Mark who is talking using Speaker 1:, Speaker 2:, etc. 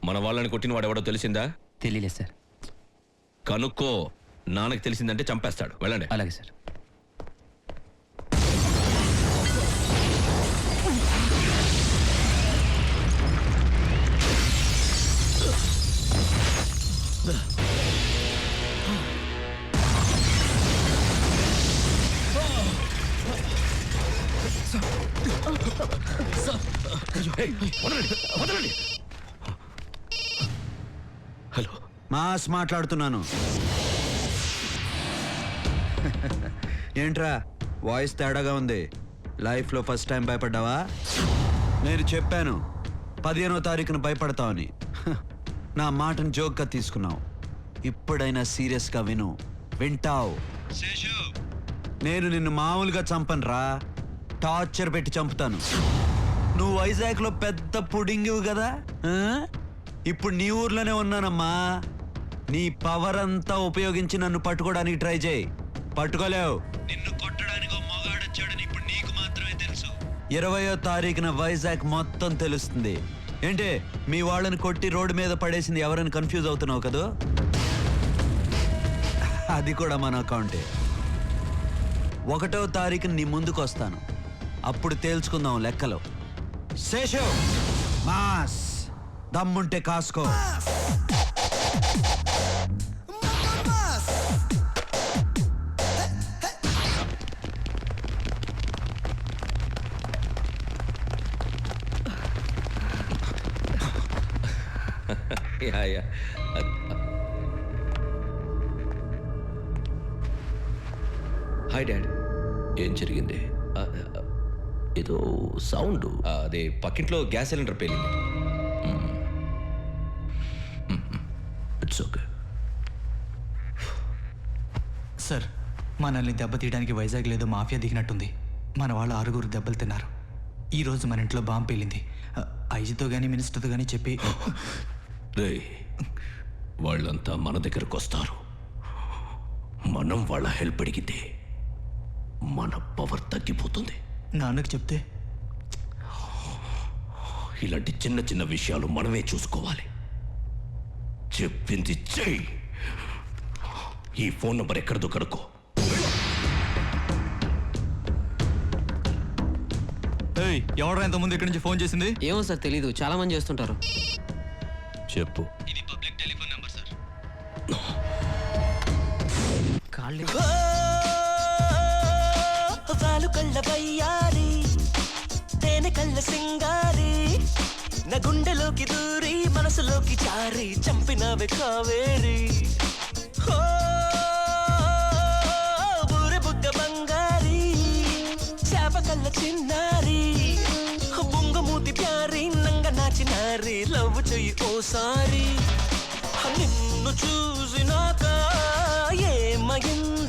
Speaker 1: మన వాళ్ళని కొట్టిన వాడెవడో తెలిసిందా?
Speaker 2: తెలియలేదు సార్.
Speaker 1: కనుక్కో. నాన్నకి తెలిసిందంటే చంపేస్తాడు. వెళ్ళండి.
Speaker 2: అలాగే సార్.
Speaker 1: హలో,
Speaker 3: మాస్ మాట్లాడుతున్నాను. ఏంట్రా వాయిస్ తేడాగా ఉంది? లైఫ్లో ఫస్ట్ టైం భయపడ్డావా? నేను చెప్పాను 15వ తారీఖున భయపడతావని. నా మాటను జోక్గా తీసుకున్నావు. ఇప్పుడైనా సీరియస్గా విను. వింటావు? నేను నిన్ను మామూలుగా చంపనురా, టార్చర్ పెట్టి చంపుతాను. నువ్వు వైజాగ్లో పెద్ద పుడింగివు కదా, ఇప్పుడు నీ ఊర్లోనే ఉన్నానమ్మా. నీ పవర్ అంతా ఉపయోగించి నన్ను పట్టుకోవడానికి ట్రై చేయి. పట్టుకోలేవు. నిన్ను కొట్టడానికి మొగాడొచ్చాడని ఇప్పుడు నీకు మాత్రమే తెలుసు. 20వ తారీఖున వైజాగ్ మొత్తం తెలుస్తుంది. ఏంటి మీ వాళ్ళని కొట్టి రోడ్డు మీద పడేసింది ఎవరైనా కన్ఫ్యూజ్ అవుతున్నావు కదా? అది కూడా మన అకౌంటే. 1వ తారీఖున నీ ముందుకు వస్తాను. అప్పుడు తేల్చుకుందాం లెక్కలు. శేషు, మాస్ దమ్ముంటే కాసుకో.
Speaker 1: Hi dad.
Speaker 4: ఏం జరిగింది? ఏదో సౌండ్.
Speaker 1: అదే పక్కింట్లో గ్యాస్ సిలిండర్ పేలింది.
Speaker 4: It's okay
Speaker 5: sir. మనల్ని దెబ్బతీయడానికి వైజాగ్ లేదో మాఫియా దిగినట్టుంది. మన వాళ్ళు 6 దెబ్బలు తిన్నారు. ఈరోజు మన ఇంట్లో బాంబు పేలింది. ఐజీతో కానీ మినిస్టర్తో కానీ చెప్పి.
Speaker 4: రే, వాళ్ళంతా మన దగ్గరకు వస్తారు. మనం వాళ్ళ హెల్ప్ అడిగితే మన పవర్ తగ్గిపోతుంది.
Speaker 5: నాన్నకు చెప్తే?
Speaker 4: ఇలాంటి చిన్న చిన్న విషయాలు మనమే చూసుకోవాలి. చెప్పింది చెయ్యి. ఈ ఫోన్ నంబర్ ఎక్కడదో కనుక్కో.
Speaker 5: ఎవడరా ఇంతకుముందు ఇక్కడి నుంచి ఫోన్ చేసింది?
Speaker 2: ఏమో సార్, తెలీదు. చాలా మంది చేస్తుంటారు.
Speaker 4: చెప్పు.
Speaker 5: ఇది పబ్లిక్ టెలిఫోన్ నెంబర్ సార్.
Speaker 6: వాలు కళ్ళ బయ్యారి, తేనె కళ్ళ సింగారి, నా గుండెలోకి దూరి మనసులోకి చారి చంపినవే కావేరి. బూరె బుగ్గ బంగారి, చేప కళ్ళ చిన్నారి, బుంగమూతి ప్యారి, నంగ నాచినారి, లవ్ చెయ్యి ఓసారి. నిన్ను చూసినాక ఏమయింది